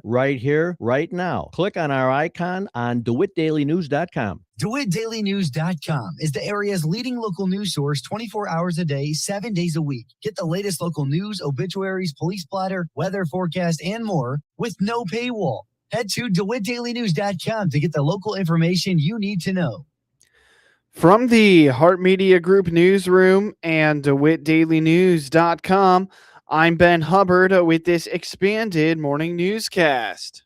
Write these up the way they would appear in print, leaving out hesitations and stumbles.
right here, right now. Click on our icon on DeWittDailyNews.com. DeWittDailyNews.com is the area's leading local news source 24 hours a day, 7 days a week. Get the latest local news, obituaries, police blotter, weather forecast, and more with no paywall. Head to DeWittDailyNews.com to get the local information you need to know. From the Hart Media Group newsroom and DeWittDailyNews.com, I'm Ben Hubbard with this expanded morning newscast.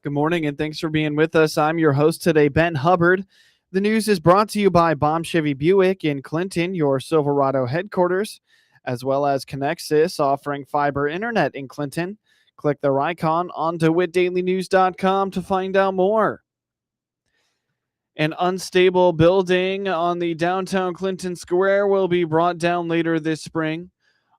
Good morning, and thanks for being with us. I'm your host today, Ben Hubbard. The news is brought to you by Baum Chevy Buick in Clinton, your Silverado headquarters, as well as Connexus, offering fiber internet in Clinton. Click their icon on DeWittDailyNews.com to find out more. An unstable building on the downtown Clinton Square will be brought down later this spring.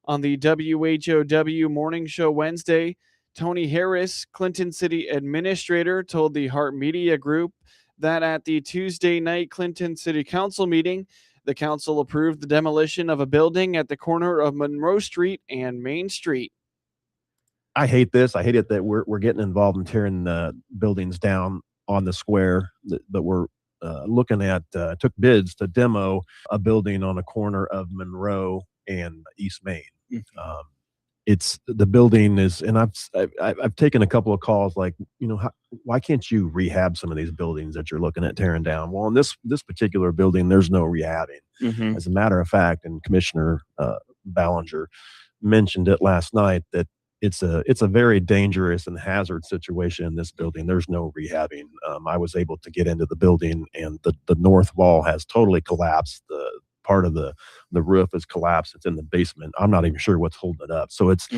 On the WHOW morning show Wednesday, Tony Harris, Clinton City Administrator, told the Hart Media Group that at the Tuesday night Clinton City Council meeting, the council approved the demolition of a building at the corner of Monroe Street and Main Street. I hate this. I hate it that we're getting involved in tearing buildings down on the square, that we're looking at, took bids to demo a building on a corner of Monroe and East Main. Mm-hmm. It's the building is, and I've taken a couple of calls like, why can't you rehab some of these buildings that you're looking at tearing down? Well, in this particular building, there's no rehabbing. Mm-hmm. As a matter of fact, and Commissioner Ballinger mentioned it last night, that it's a very dangerous and hazard situation in this building. There's no rehabbing. I was able to get into the building, and the north wall has totally collapsed. The part of the roof is collapsed. It's in the basement. I'm not even sure what's holding it up. So it's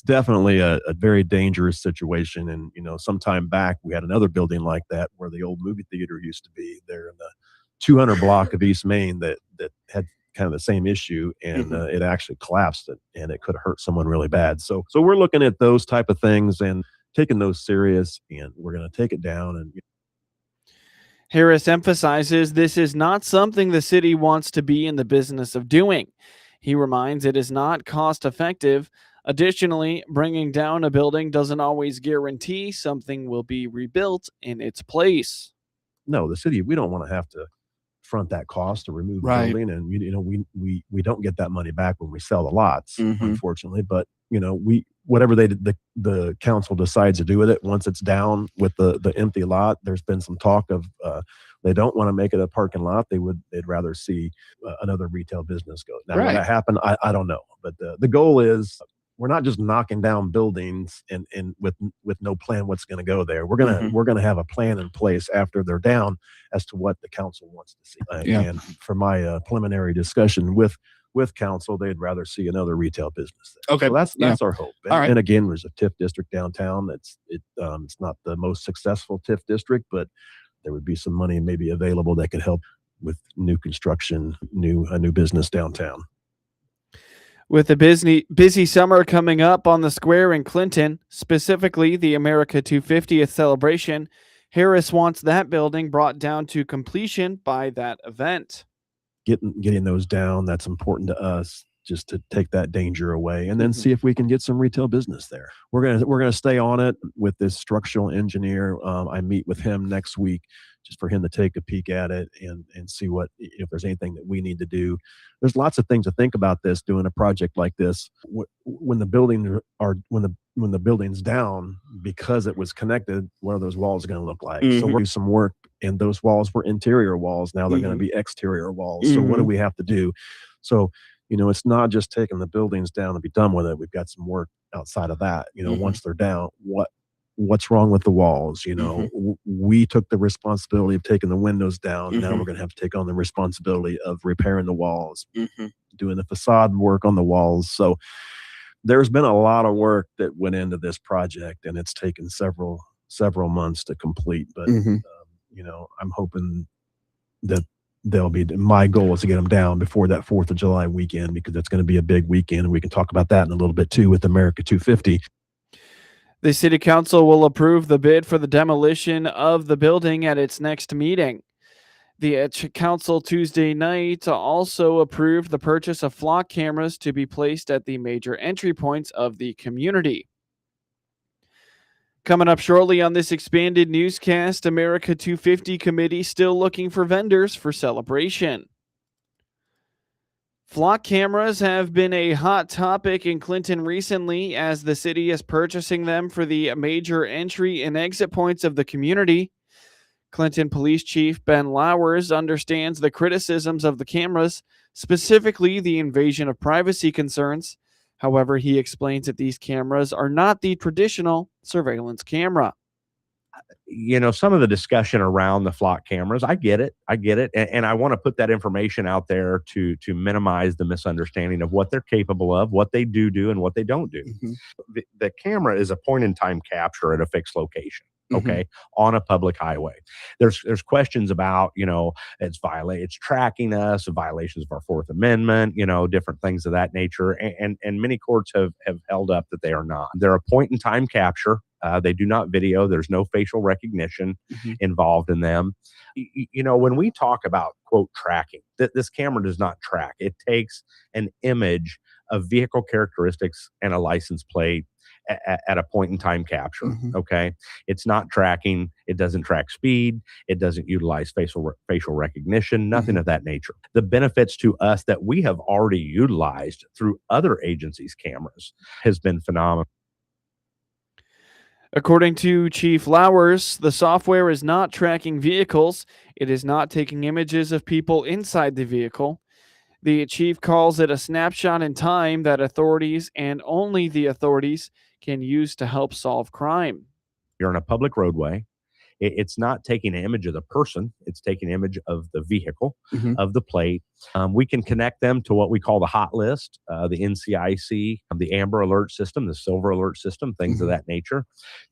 definitely a very dangerous situation. And, sometime back we had another building like that where the old movie theater used to be there in the 200 block of East Main that had kind of the same issue, and it actually collapsed and it could have hurt someone really bad. So we're looking at those type of things and taking those serious, and we're going to take it down. And Harris emphasizes this is not something the city wants to be in the business of doing. He reminds it is not cost effective. Additionally, bringing down a building doesn't always guarantee something will be rebuilt in its place. No, the city, we don't want to have to front that cost to remove the building, and we don't get that money back when we sell the lots, unfortunately. But whatever the council decides to do with it once it's down with the empty lot, there's been some talk of they don't want to make it a parking lot. They'd rather see another retail business go. Now, will that happen? I don't know. But the goal is, we're not just knocking down buildings and with no plan what's going to go there. We're gonna have a plan in place after they're down as to what the council wants to see. And for my preliminary discussion with council, they'd rather see another retail business there. Okay, so that's our hope. And again, there's a TIF district downtown. It's not the most successful TIF district, but there would be some money maybe available that could help with new construction, a new business downtown. With a busy summer coming up on the square in Clinton, specifically the America 250th celebration, Harris wants that building brought down to completion by that event. Getting those down, that's important to us, just to take that danger away, and then see if we can get some retail business there. We're gonna stay on it with this structural engineer. I meet with him next week, just for him to take a peek at it and see if there's anything that we need to do. There's lots of things to think about doing a project like this. When the building's down, because it was connected, what are those walls going to look like? So we're doing some work, and those walls were interior walls. Now they're going to be exterior walls. So what do we have to do? So, it's not just taking the buildings down and be done with it. We've got some work outside of that. Once they're down, what's wrong with the walls? We took the responsibility of taking the windows down. Now we're going to have to take on the responsibility of repairing the walls, doing the facade work on the walls. So there's been a lot of work that went into this project, and it's taken several months to complete. But I'm hoping that my goal is to get them down before that 4th of July weekend, because it's going to be a big weekend. And we can talk about that in a little bit too with America 250. The City Council will approve the bid for the demolition of the building at its next meeting. The Council Tuesday night also approved the purchase of flock cameras to be placed at the major entry points of the community. Coming up shortly on this expanded newscast, America 250 committee still looking for vendors for celebration. Flock cameras have been a hot topic in Clinton recently, as the city is purchasing them for the major entry and exit points of the community. Clinton Police Chief Ben Lowers understands the criticisms of the cameras, specifically the invasion of privacy concerns. However, he explains that these cameras are not the traditional surveillance camera. Some of the discussion around the flock cameras, I get it. And I want to put that information out there to minimize the misunderstanding of what they're capable of, what they do, and what they don't do. Mm-hmm. The camera is a point-in-time capture at a fixed location. Okay, on a public highway. There's questions about, it's tracking us, violations of our Fourth Amendment, different things of that nature. And many courts have held up that they are not. They're a point in time capture. They do not video. There's no facial recognition involved in them. When we talk about, quote, tracking, this camera does not track. It takes an image of vehicle characteristics and a license plate at a point in time capture. Okay. It's not tracking. It doesn't track speed. It doesn't utilize facial recognition, nothing of that nature. The benefits to us that we have already utilized through other agencies' cameras has been phenomenal. According to Chief Lowers, the software is not tracking vehicles. It is not taking images of people inside the vehicle. The chief calls it a snapshot in time that authorities, and only the authorities, can use to help solve crime. You're on a public roadway. It's not taking an image of the person. It's taking an image of the vehicle, of the plate. We can connect them to what we call the hot list, the NCIC, the Amber Alert system, the Silver Alert system, things of that nature,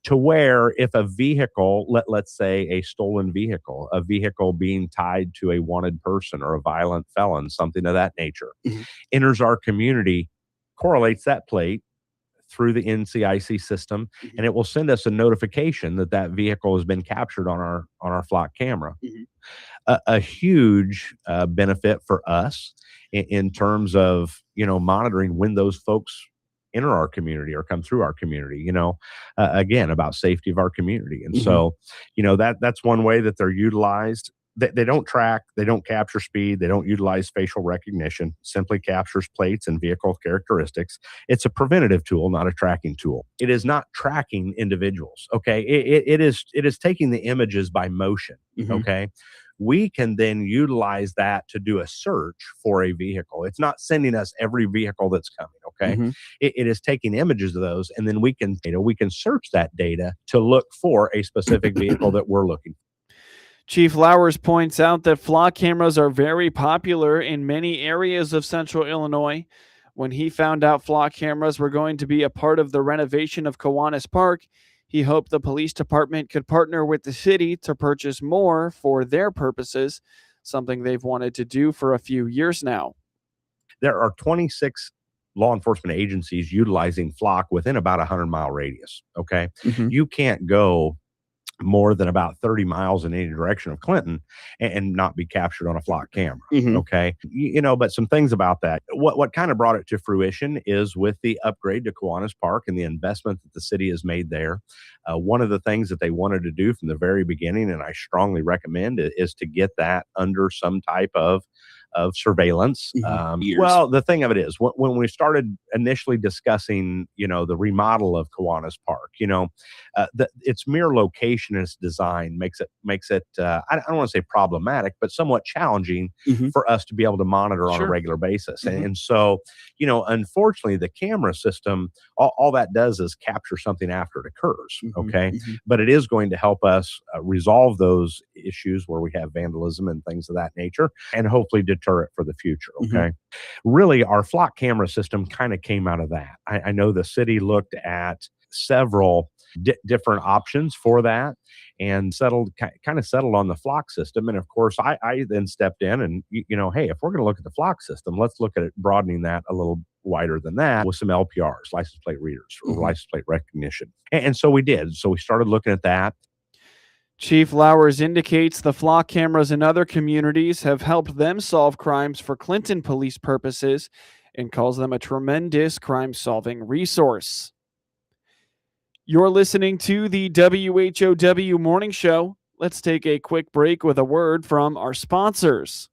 to where if a vehicle, let's say a stolen vehicle, a vehicle being tied to a wanted person or a violent felon, something of that nature, enters our community, correlates that plate through the NCIC system, and it will send us a notification that vehicle has been captured on our flock camera. A huge benefit for us in terms of monitoring when those folks enter our community or come through our community. Again, about safety of our community, and so that's one way that they're utilized. They don't track, they don't capture speed, they don't utilize facial recognition, simply captures plates and vehicle characteristics. It's a preventative tool, not a tracking tool. It is not tracking individuals, okay? It is taking the images by motion, okay? We can then utilize that to do a search for a vehicle. It's not sending us every vehicle that's coming, okay? It is taking images of those, and then we can search that data to look for a specific vehicle that we're looking for. Chief Lowers points out that flock cameras are very popular in many areas of central Illinois. When he found out flock cameras were going to be a part of the renovation of Kiwanis Park, he hoped the police department could partner with the city to purchase more for their purposes, something they've wanted to do for a few years now. There are 26 law enforcement agencies utilizing flock within about a 100-mile radius, okay? You can't go more than about 30 miles in any direction of Clinton and not be captured on a flock camera. Okay. But some things about that, what kind of brought it to fruition is with the upgrade to Kiwanis Park and the investment that the city has made there. One of the things that they wanted to do from the very beginning, and I strongly recommend it, is to get that under some type of surveillance. Well, the thing of it is, when we started initially discussing, the remodel of Kiwanis Park, its mere location and its design makes it I don't want to say problematic, but somewhat challenging for us to be able to monitor on a regular basis. And so, unfortunately, the camera system, all that does is capture something after it occurs. Okay. But it is going to help us resolve those issues where we have vandalism and things of that nature, and hopefully deter it for the future. Okay. Really, our flock camera system kind of came out of that. I know the city looked at several different options for that, and kind of settled on the flock system. And of course, I then stepped in and, hey, if we're going to look at the flock system, let's look at it broadening that a little wider than that with some LPRs, license plate readers, or license plate recognition. And so we did. So we started looking at that. Chief Lowers indicates the flock cameras in other communities have helped them solve crimes for Clinton police purposes and calls them a tremendous crime-solving resource. You're listening to the WHOW Morning Show. Let's take a quick break with a word from our sponsors.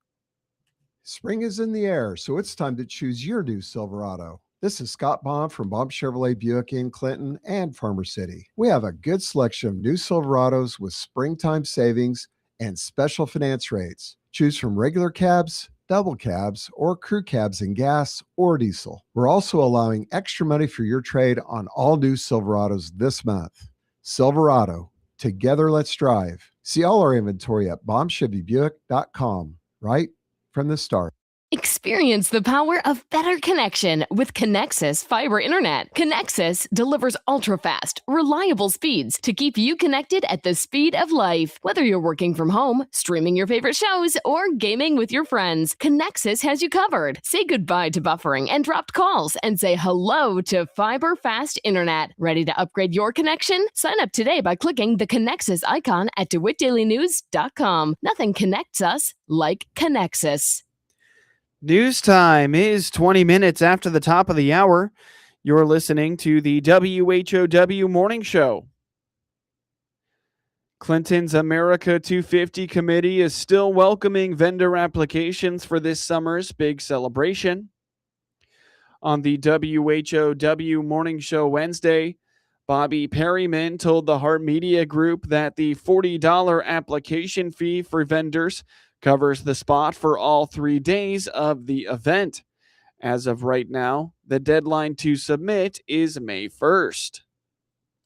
Spring is in the air, so it's time to choose your new Silverado. This is Scott Baum from Baum Chevrolet Buick in Clinton and Farmer City. We have a good selection of new Silverados with springtime savings and special finance rates. Choose from regular cabs, double cabs, or crew cabs in gas or diesel. We're also allowing extra money for your trade on all new Silverados this month. Silverado, together let's drive. See all our inventory at BaumChevyBuick.com, right from the start. Experience the power of better connection with Connexus Fiber Internet. Connexus delivers ultra-fast, reliable speeds to keep you connected at the speed of life. Whether you're working from home, streaming your favorite shows, or gaming with your friends, Connexus has you covered. Say goodbye to buffering and dropped calls and say hello to fiber fast internet. Ready to upgrade your connection? Sign up today by clicking the Connexus icon at DeWittDailyNews.com. Nothing connects us like Connexus. News time is 20 minutes after the top of the hour. You're listening to the WHOW Morning Show. Clinton's America 250 committee is still welcoming vendor applications for this summer's big celebration. On the WHOW Morning Show Wednesday, Bobby Perryman told the Hart Media Group that the $40 application fee for vendors covers the spot for all 3 days of the event. As of right now, the deadline to submit is May 1st.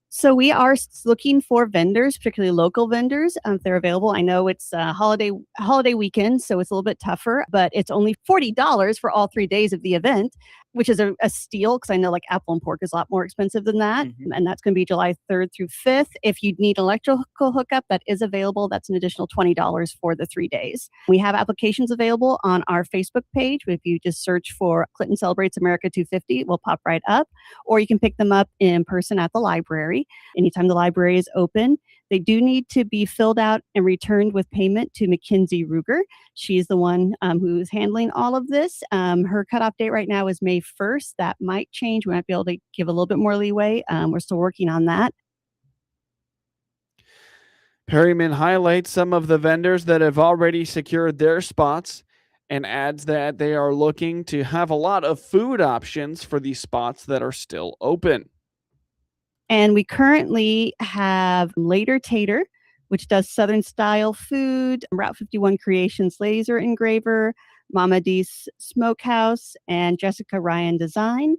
So we are looking for vendors, particularly local vendors, if they're available. I know it's a holiday weekend, so it's a little bit tougher, but it's only $40 for all 3 days of the event, which is a steal because I know like apple and pork is a lot more expensive than that. And that's going to be July 3rd through 5th. If you need electrical hookup, that is available. That's an additional $20 for the 3 days. We have applications available on our Facebook page. If you just search for Clinton Celebrates America 250, it will pop right up. Or you can pick them up in person at the library. Anytime the library is open. They do need to be filled out and returned with payment to Mackenzie Ruger. She's the one who's handling all of this. Her cutoff date right now is May 1st. That might change. We might be able to give a little bit more leeway. We're still working on that. Perryman highlights some of the vendors that have already secured their spots and adds that they are looking to have a lot of food options for the spots that are still open. And we currently have Later Tater, which does Southern style food, Route 51 Creations Laser Engraver, Mama D's Smokehouse, and Jessica Ryan Design,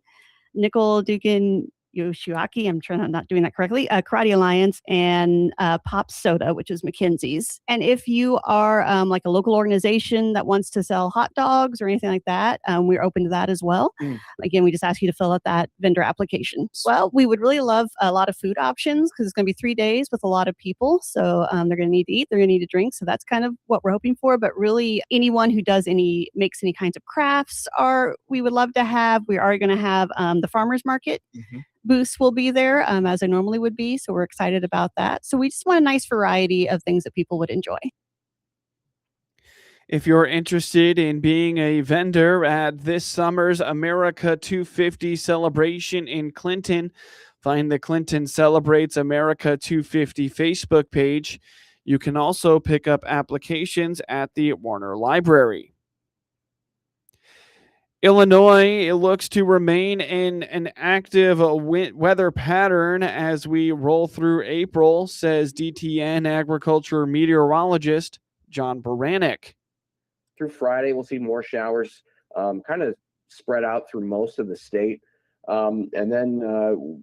Nicole Dugan Yoshiaki, I'm trying I'm not doing that correctly, Karate Alliance, and Pop Soda, which is Mackenzie's. And if you are like a local organization that wants to sell hot dogs or anything like that, we're open to that as well. Again, we just ask you to fill out that vendor application. Well, we would really love a lot of food options because it's going to be 3 days with a lot of people. So they're going to need to eat, they're going to need to drink. So that's kind of what we're hoping for. But really, anyone who makes any kinds of crafts, we would love to have. We are going to have the farmers market. Booths will be there as I normally would be. So we're excited about that. So we just want a nice variety of things that people would enjoy. If you're interested in being a vendor at this summer's America 250 celebration in Clinton, find the Clinton Celebrates America 250 Facebook page. You can also pick up applications at the Warner Library. Illinois looks to remain in an active weather pattern as we roll through April, says DTN agriculture meteorologist John Baranek. Through Friday, we'll see more showers kind of spread out through most of the state. And then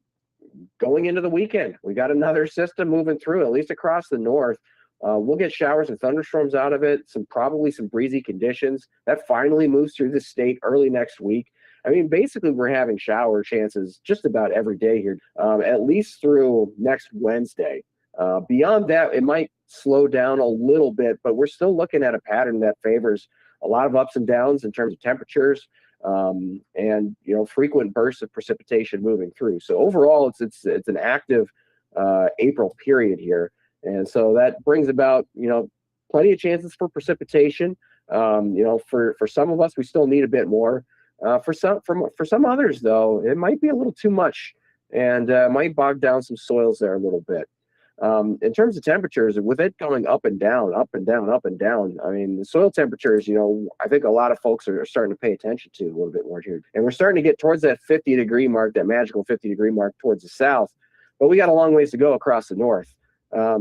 going into the weekend, we got another system moving through, at least across the north. We'll get showers and thunderstorms out of it, probably some breezy conditions. That finally moves through the state early next week. I mean, basically, we're having shower chances just about every day here, at least through next Wednesday. Beyond that, it might slow down a little bit, but we're still looking at a pattern that favors a lot of ups and downs in terms of temperatures, and frequent bursts of precipitation moving through. So overall, it's an active April period here, and so that brings about plenty of chances for precipitation. For some of us, we still need a bit more. For some others, though, it might be a little too much, and might bog down some soils there a little bit. In terms of temperatures, with it going up and down, up and down, up and down, I mean, the soil temperatures, I think a lot of folks are starting to pay attention to a little bit more here. And we're starting to get towards that 50-degree mark, that magical 50-degree mark towards the south. But we got a long ways to go across the north.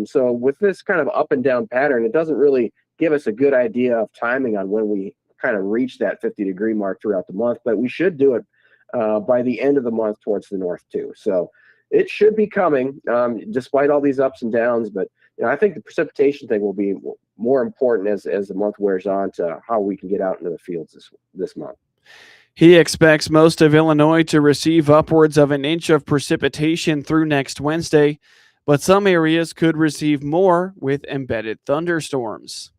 So with this kind of up and down pattern, it doesn't really give us a good idea of timing on when we kind of reach that 50-degree mark throughout the month. But we should do it by the end of the month towards the north, too. So it should be coming, despite all these ups and downs. But I think the precipitation thing will be more important as the month wears on to how we can get out into the fields this month. He expects most of Illinois to receive upwards of an inch of precipitation through next Wednesday, but some areas could receive more with embedded thunderstorms.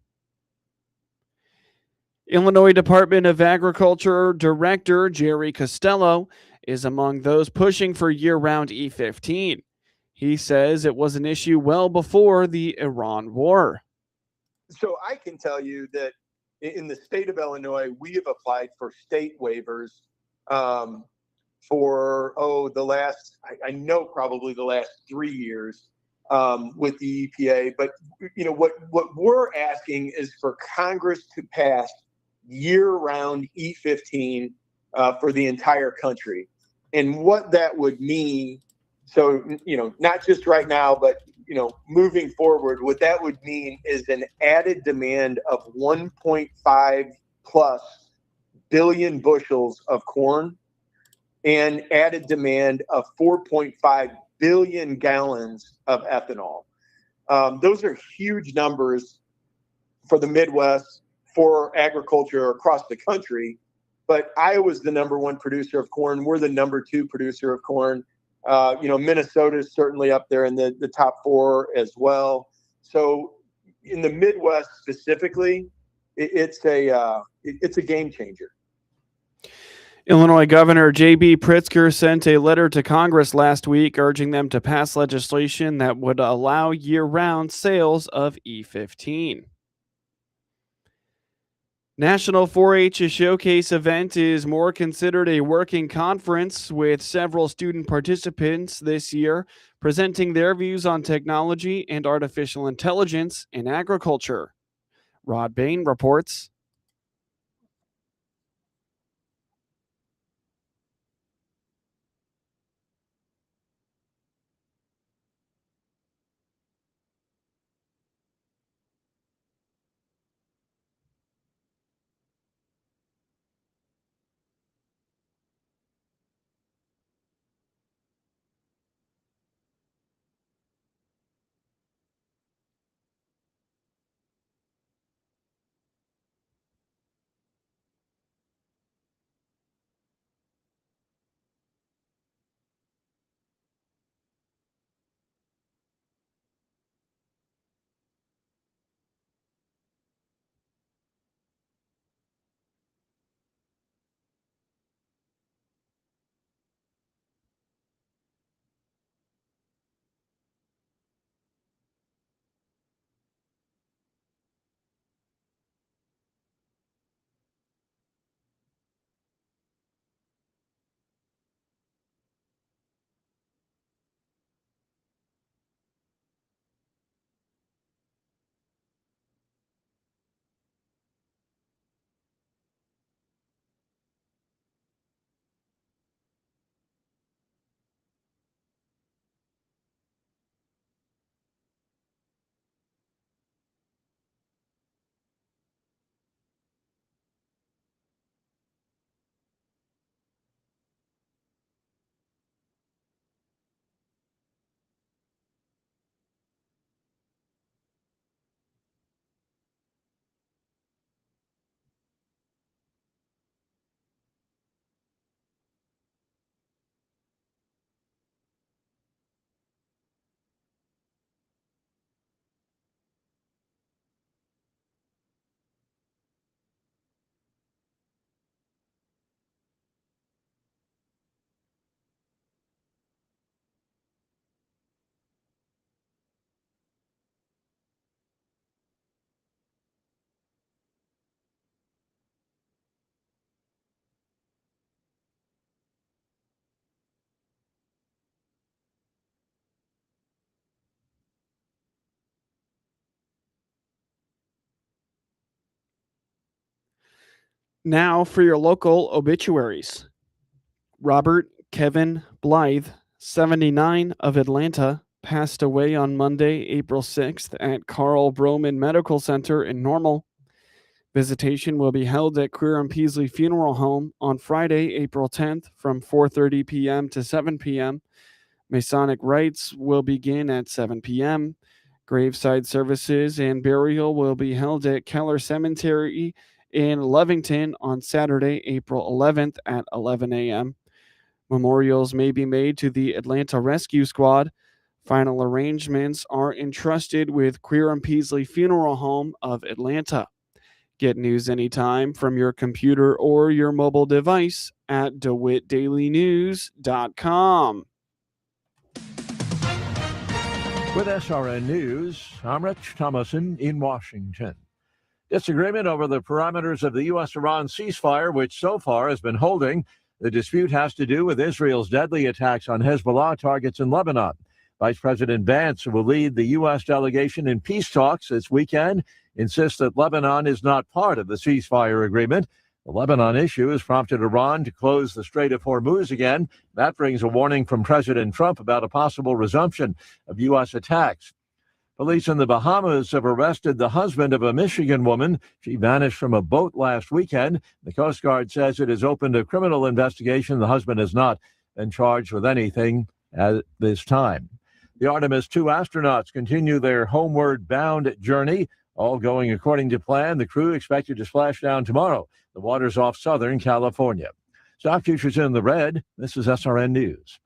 Illinois Department of Agriculture Director Jerry Costello is among those pushing for year-round E15. He says it was an issue well before the Iran war. So I can tell you that in the state of Illinois, we have applied for state waivers for the last, I know probably the last 3 years with the EPA. But what we're asking is for Congress to pass year-round E15 for the entire country. And what that would mean, so, not just right now, but, moving forward, what that would mean is an added demand of 1.5 plus billion bushels of corn and added demand of 4.5 billion gallons of ethanol. Those are huge numbers for the Midwest, for agriculture across the country. But Iowa's the number one producer of corn. We're the number two producer of corn. Minnesota is certainly up there in the top four as well. So in the Midwest specifically, it's a game changer. Illinois Governor J.B. Pritzker sent a letter to Congress last week urging them to pass legislation that would allow year-round sales of E15. National 4-H Showcase event is more considered a working conference, with several student participants this year presenting their views on technology and artificial intelligence in agriculture. Rod Bain reports. Now for your local obituaries. Robert Kevin Blythe, 79, of Atlanta, passed away on Monday, April 6th at Carl Broman Medical Center in Normal. Visitation will be held at Queer and Peasley Funeral Home on Friday, April 10th from 4:30 p.m. to 7 p.m. Masonic rites will begin at 7 p.m. Graveside services and burial will be held at Keller Cemetery in Lovington on Saturday, April 11th at 11 a.m. Memorials may be made to the Atlanta Rescue Squad. Final arrangements are entrusted with Queer and Peasley Funeral Home of Atlanta. Get news anytime from your computer or your mobile device at DeWittDailyNews.com. With SRN News, I'm Rich Thomason in Washington. Disagreement over the parameters of the U.S.-Iran ceasefire, which so far has been holding. The dispute has to do with Israel's deadly attacks on Hezbollah targets in Lebanon. Vice President Vance, who will lead the U.S. delegation in peace talks this weekend, insists that Lebanon is not part of the ceasefire agreement. The Lebanon issue has prompted Iran to close the Strait of Hormuz again. That brings a warning from President Trump about a possible resumption of U.S. attacks. Police in the Bahamas have arrested the husband of a Michigan woman. She vanished from a boat last weekend. The Coast Guard says it has opened a criminal investigation. The husband has not been charged with anything at this time. The Artemis II astronauts continue their homeward bound journey, all going according to plan. The crew expected to splash down tomorrow. The waters off Southern California. Stock futures in the red. This is SRN News.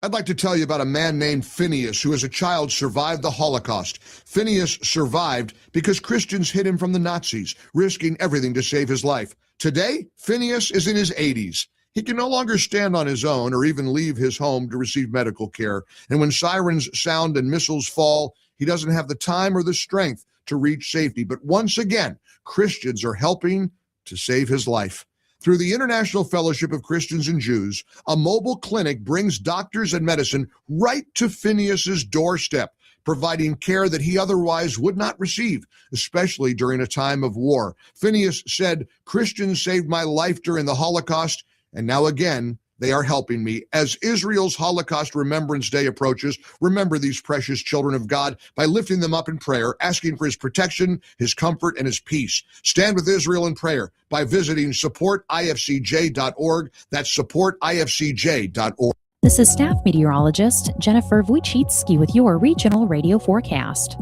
I'd like to tell you about a man named Phineas who as a child survived the Holocaust. Phineas survived because Christians hid him from the Nazis, risking everything to save his life. Today, Phineas is in his 80s. He can no longer stand on his own or even leave his home to receive medical care. And when sirens sound and missiles fall, he doesn't have the time or the strength to reach safety. But once again, Christians are helping to save his life. Through the International Fellowship of Christians and Jews, a mobile clinic brings doctors and medicine right to Phineas's doorstep, providing care that he otherwise would not receive, especially during a time of war. Phineas said, "Christians saved my life during the Holocaust, and now again, they are helping me." As Israel's Holocaust Remembrance Day approaches, remember these precious children of God by lifting them up in prayer, asking for his protection, his comfort, and his peace. Stand with Israel in prayer by visiting supportifcj.org. That's supportifcj.org. This is staff meteorologist Jennifer Wojcicki with your regional radio forecast.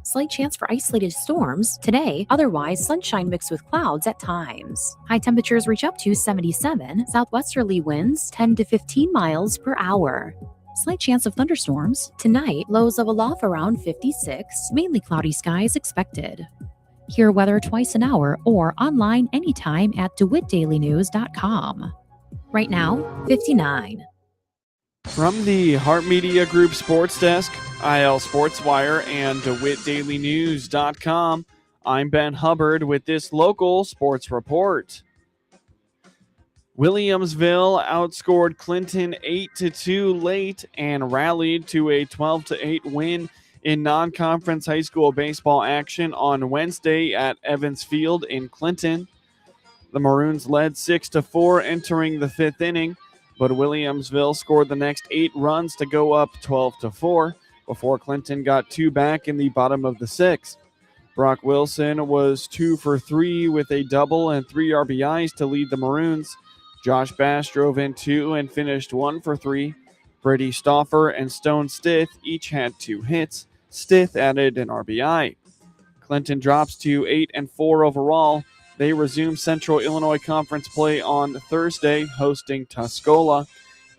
Slight chance for isolated storms today, otherwise sunshine mixed with clouds at times. High temperatures reach up to 77, southwesterly winds 10 to 15 miles per hour. Slight chance of thunderstorms tonight, lows level off around 56, mainly cloudy skies expected. Hear weather twice an hour or online anytime at DeWittDailyNews.com. Right now, 59. From the Hart Media Group Sports Desk, IL Sports Wire, and DeWittDailyNews.com, I'm Ben Hubbard with this local sports report. Williamsville outscored Clinton 8-2 late and rallied to a 12-8 win in non-conference high school baseball action on Wednesday at Evans Field in Clinton. The Maroons led 6-4 entering the fifth inning, but Williamsville scored the next 8 runs to go up 12-4 before Clinton got 2 back in the bottom of the 6th. Brock Wilson was 2 for 3 with a double and 3 RBIs to lead the Maroons. Josh Bass drove in 2 and finished 1 for 3. Brady Stauffer and Stone Stith each had 2 hits. Stith added an RBI. Clinton drops to 8-4 overall. They resume Central Illinois Conference play on Thursday, hosting Tuscola.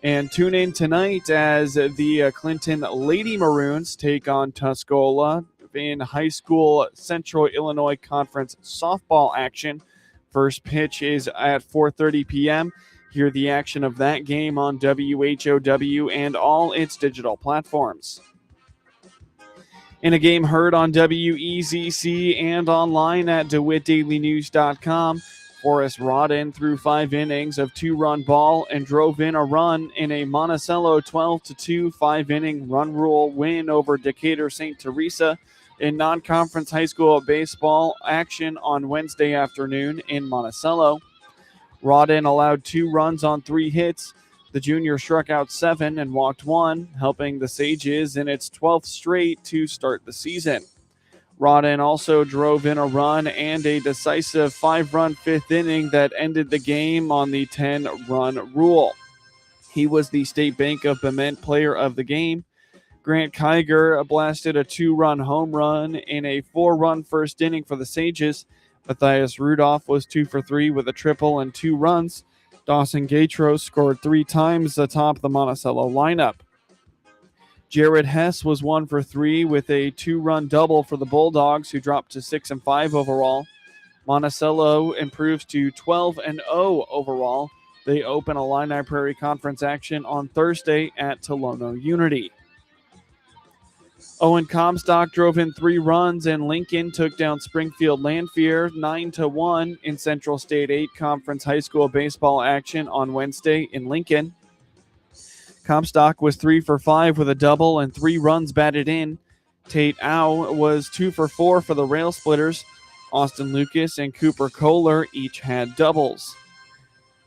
And tune in tonight as the Clinton Lady Maroons take on Tuscola in high school Central Illinois Conference softball action. First pitch is at 4:30 p.m. Hear the action of that game on WHOW and all its digital platforms. In a game heard on WEZC and online at DeWittDailyNews.com, Forrest Rodden threw 5 innings of 2-run ball and drove in a run in a Monticello 12-2 5-inning run rule win over Decatur St. Teresa. In non-conference high school baseball action on Wednesday afternoon in Monticello, Rawdon allowed 2 runs on 3 hits. The junior struck out 7 and walked 1, helping the Sages in its 12th straight to start the season. Rawdon also drove in a run and a decisive 5-run 5th inning that ended the game on the 10-run rule. He was the State Bank of Bement player of the game. Grant Kiger blasted a 2-run home run in a 4-run first inning for the Sages. Matthias Rudolph was 2 for 3 with a triple and 2 runs. Dawson Gatros scored 3 times atop the Monticello lineup. Jared Hess was 1 for 3 with a 2-run double for the Bulldogs, who dropped to 6-5 overall. Monticello improves to 12-0 overall. They open Illini Prairie Conference action on Thursday at Tolono Unity. Owen Comstock drove in 3 runs, and Lincoln took down Springfield Lanphier 9-1 in Central State 8 Conference high school baseball action on Wednesday in Lincoln. Comstock was 3 for 5 with a double and 3 runs batted in. Tate Au was 2 for 4 for the Rail Splitters. Austin Lucas and Cooper Kohler each had doubles.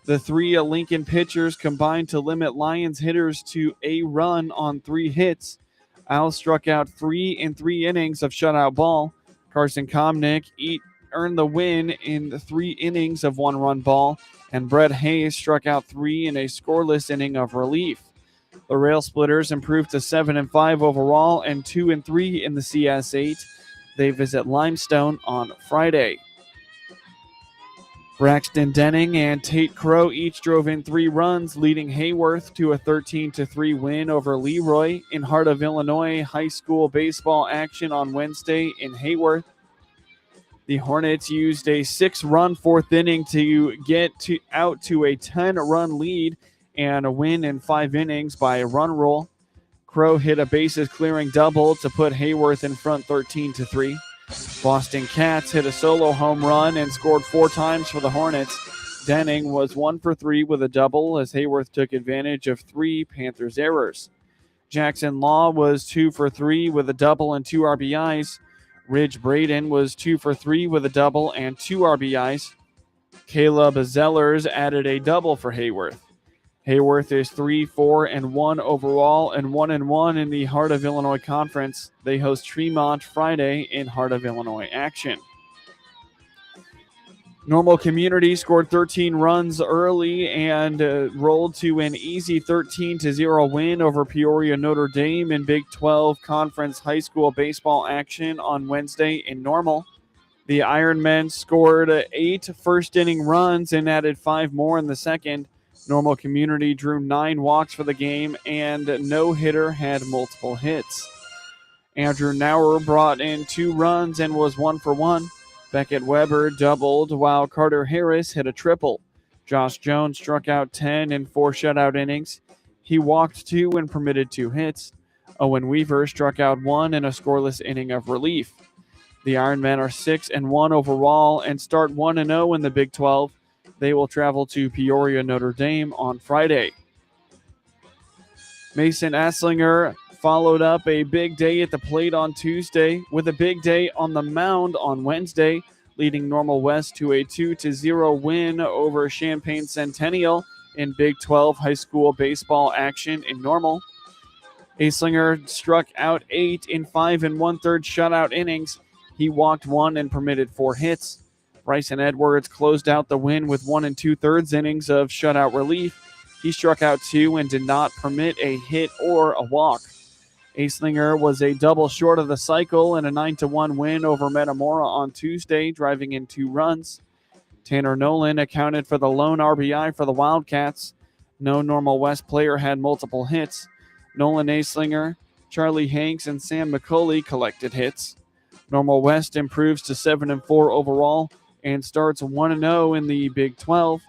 The 3 Lincoln pitchers combined to limit Lions hitters to a run on 3 hits. Al struck out 3 in 3 innings of shutout ball. Carson Komnick earned the win in 3 innings of 1-run ball, and Brett Hayes struck out 3 in a scoreless inning of relief. The Rail Splitters improved to 7-5 overall and 2-3 in the CS8. They visit Limestone on Friday. Braxton Denning and Tate Crow each drove in 3 runs, leading Heyworth to a 13-3 win over LeRoy in Heart of Illinois high school baseball action on Wednesday in Heyworth. The Hornets used a 6-run 4th inning to get out to a 10-run lead and a win in 5 innings by a run rule. Crow hit a bases-clearing double to put Heyworth in front 13-3. Boston Cats hit a solo home run and scored 4 times for the Hornets. Denning was 1 for 3 with a double as Heyworth took advantage of 3 Panthers errors. Jackson Law was 2 for 3 with a double and 2 RBIs. Ridge Braden was 2 for 3 with a double and 2 RBIs. Caleb Zellers added a double for Heyworth. Heyworth is 3-4-1 overall and 1-1 in the Heart of Illinois Conference. They host Tremont Friday in Heart of Illinois action. Normal Community scored 13 runs early and rolled to an easy 13-0 win over Peoria Notre Dame in Big 12 Conference high school baseball action on Wednesday in Normal. The Ironmen scored 8 first-inning runs and added 5 more in the second. Normal Community drew 9 walks for the game, and no hitter had multiple hits. Andrew Nauer brought in 2 runs and was 1 for 1. Beckett Weber doubled while Carter Harris hit a triple. Josh Jones struck out 10 in 4 shutout innings. He walked 2 and permitted 2 hits. Owen Weaver struck out 1 in a scoreless inning of relief. The Ironmen are 6-1 overall and start 1-0 in the Big 12. They will travel to Peoria Notre Dame on Friday. Mason Asslinger followed up a big day at the plate on Tuesday with a big day on the mound on Wednesday, leading Normal West to a 2-0 win over Champaign Centennial in Big 12 high school baseball action in Normal. Asslinger struck out 8 in 5 1/3 shutout innings. He walked 1 and permitted 4 hits. Bryson Edwards closed out the win with 1 2/3 innings of shutout relief. He struck out 2 and did not permit a hit or a walk. Asslinger was a double short of the cycle in a 9-1 win over Metamora on Tuesday, driving in 2 runs. Tanner Nolan accounted for the lone RBI for the Wildcats. No Normal West player had multiple hits. Nolan Asslinger, Charlie Hanks, and Sam McCulley collected hits. Normal West improves to 7-4 overall and starts 1-0 in the Big 12.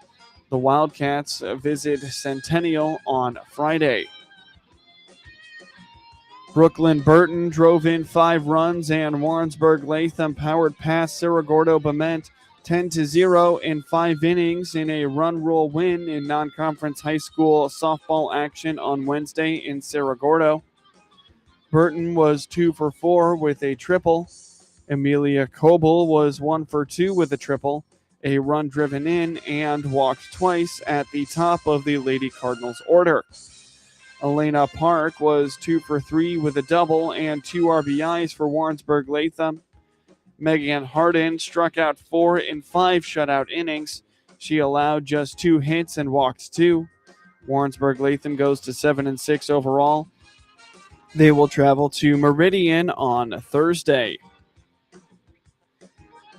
The Wildcats visit Centennial on Friday. Brooklyn Burton drove in 5 runs, and Warrensburg-Latham powered past Cerro Gordo-Bement 10-0 in 5 innings in a run rule win in non-conference high school softball action on Wednesday in Cerro Gordo. Burton was 2 for 4 with a triple. Amelia Coble was 1 for 2 with a triple, a run driven in, and walked twice at the top of the Lady Cardinals order. Elena Park was 2 for 3 with a double and 2 RBIs for Warrensburg-Latham. Megan Harden struck out 4 in 5 shutout innings. She allowed just 2 hits and walked 2. Warrensburg-Latham goes to 7-6 overall. They will travel to Meridian on Thursday.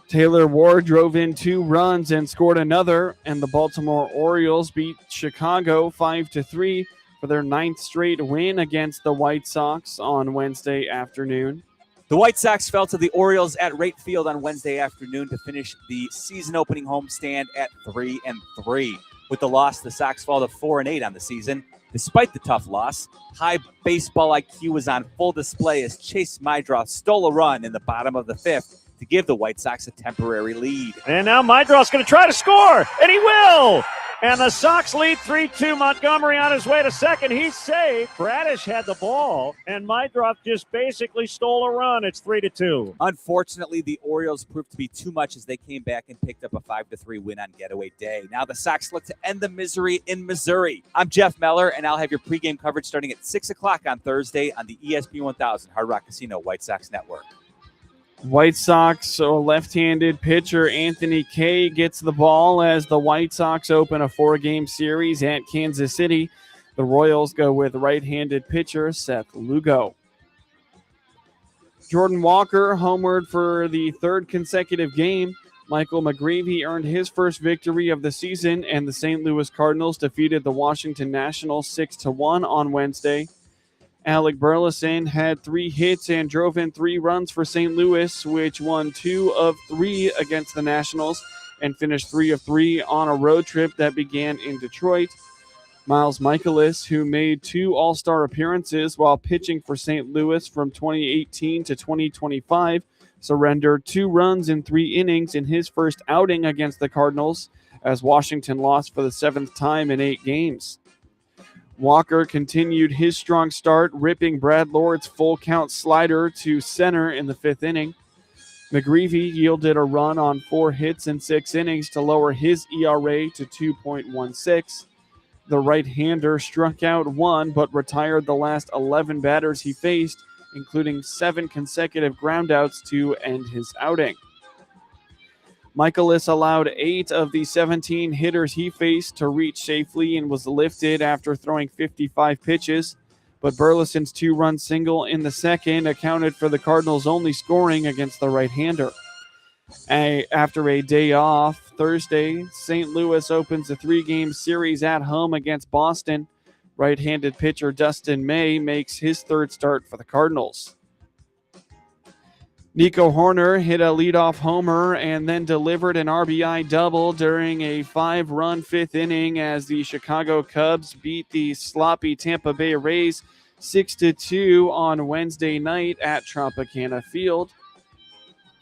Taylor Ward drove in 2 runs and scored another, and the Baltimore Orioles beat Chicago 5-3 for their 9th straight win against the White Sox on Wednesday afternoon. The White Sox fell to the Orioles at Wright Field on Wednesday afternoon to finish the season-opening homestand at 3-3. With the loss, the Sox fall to 4-8 on the season. Despite the tough loss, high baseball IQ was on full display as Chase Mydroth stole a run in the bottom of the 5th to give the White Sox a temporary lead. And now Mydroth's going to try to score, and he will! And the Sox lead 3-2. Montgomery on his way to second. He's safe. Bradish had the ball, and Mydroth just basically stole a run. It's 3-2. Unfortunately, the Orioles proved to be too much as they came back and picked up a 5-3 win on getaway day. Now the Sox look to end the misery in Missouri. I'm Jeff Meller, and I'll have your pregame coverage starting at 6 o'clock on Thursday on the ESPN 1000 Hard Rock Casino White Sox Network. White Sox left-handed pitcher Anthony Kay gets the ball as the White Sox open a 4-game series at Kansas City. The Royals go with right-handed pitcher Seth Lugo. Jordan Walker homered for the 3rd consecutive game. Michael McGreevy earned his first victory of the season, and the St. Louis Cardinals defeated the Washington Nationals 6-1 on Wednesday. Alec Burleson had 3 hits and drove in 3 runs for St. Louis, which won 2 of 3 against the Nationals and finished 3 of 3 on a road trip that began in Detroit. Miles Michaelis, who made 2 All-Star appearances while pitching for St. Louis from 2018 to 2025, surrendered 2 runs in 3 innings in his first outing against the Cardinals as Washington lost for the 7th time in 8 games. Walker continued his strong start, ripping Brad Lord's full-count slider to center in the 5th inning. McGreevy yielded a run on 4 hits in 6 innings to lower his ERA to 2.16. The right-hander struck out 1 but retired the last 11 batters he faced, including 7 consecutive groundouts to end his outing. Michaelis allowed 8 of the 17 hitters he faced to reach safely and was lifted after throwing 55 pitches, but Burleson's 2-run single in the 2nd accounted for the Cardinals' only scoring against the right-hander. After a day off, Thursday, St. Louis opens a 3-game series at home against Boston. Right-handed pitcher Dustin May makes his 3rd start for the Cardinals. Nico Horner hit a leadoff homer and then delivered an RBI double during a 5-run 5th inning as the Chicago Cubs beat the sloppy Tampa Bay Rays 6-2 on Wednesday night at Tropicana Field.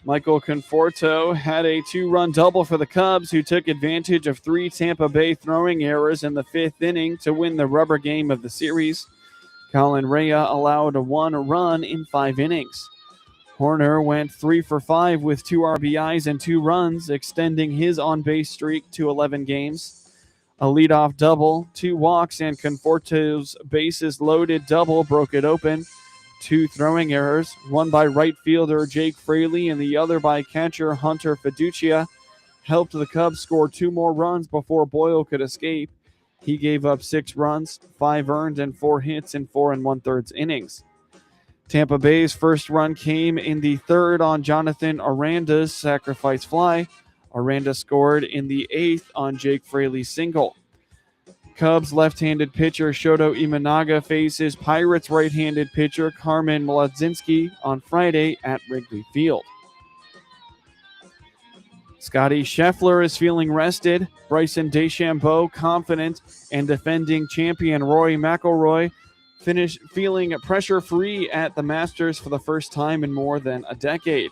Michael Conforto had a 2-run double for the Cubs, who took advantage of 3 Tampa Bay throwing errors in the 5th inning to win the rubber game of the series. Colin Rea allowed 1 run in 5 innings. Horner went 3 for 5 with 2 RBIs and 2 runs, extending his on-base streak to 11 games. A leadoff double, 2 walks, and Conforto's bases-loaded double broke it open. 2 throwing errors, one by right fielder Jake Fraley and the other by catcher Hunter Fiducia, helped the Cubs score 2 more runs before Boyle could escape. He gave up 6 runs, 5 earned, and 4 hits in 4 1/3 innings. Tampa Bay's first run came in the 3rd on Jonathan Aranda's sacrifice fly. Aranda scored in the 8th on Jake Fraley's single. Cubs left-handed pitcher Shoto Imanaga faces Pirates right-handed pitcher Carmen Mlodzinski on Friday at Wrigley Field. Scotty Scheffler is feeling rested. Bryson DeChambeau confident, and defending champion Rory McIlroy feeling pressure-free at the Masters for the first time in more than a decade.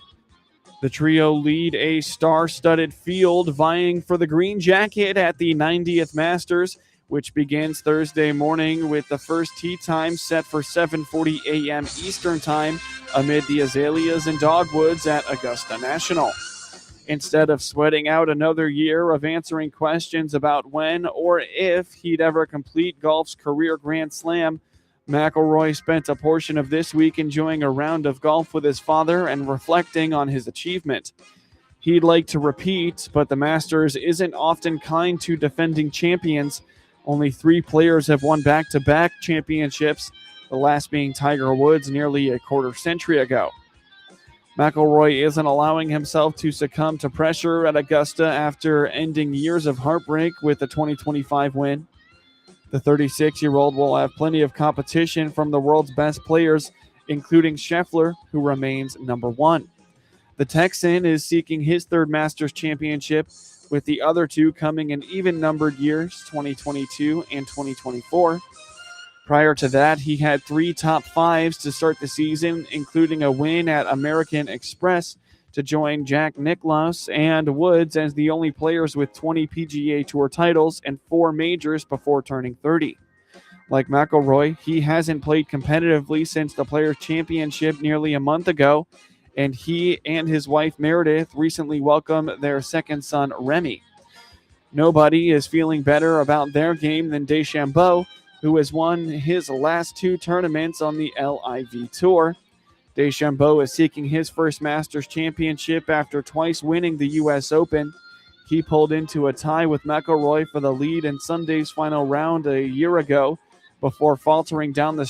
The trio lead a star-studded field vying for the green jacket at the 90th Masters, which begins Thursday morning with the first tee time set for 7:40 a.m. Eastern Time amid the azaleas and dogwoods at Augusta National. Instead of sweating out another year of answering questions about when or if he'd ever complete golf's career Grand Slam, McIlroy spent a portion of this week enjoying a round of golf with his father and reflecting on his achievement. He'd like to repeat, but the Masters isn't often kind to defending champions. Only 3 players have won back-to-back championships, the last being Tiger Woods nearly a quarter century ago. McIlroy isn't allowing himself to succumb to pressure at Augusta after ending years of heartbreak with the 2025 win. The 36-year-old will have plenty of competition from the world's best players, including Scheffler, who remains number 1. The Texan is seeking his 3rd Masters championship, with the other 2 coming in even-numbered years, 2022 and 2024. Prior to that, he had 3 top 5s to start the season, including a win at American Express to join Jack Nicklaus and Woods as the only players with 20 PGA Tour titles and 4 majors before turning 30. Like McIlroy, he hasn't played competitively since the Players' Championship nearly a month ago, and he and his wife Meredith recently welcomed their second son, Remy. Nobody is feeling better about their game than DeChambeau, who has won his last 2 tournaments on the LIV Tour. DeChambeau is seeking his first Masters championship after twice winning the U.S. Open. He pulled into a tie with McIlroy for the lead in Sunday's final round a year ago before faltering down the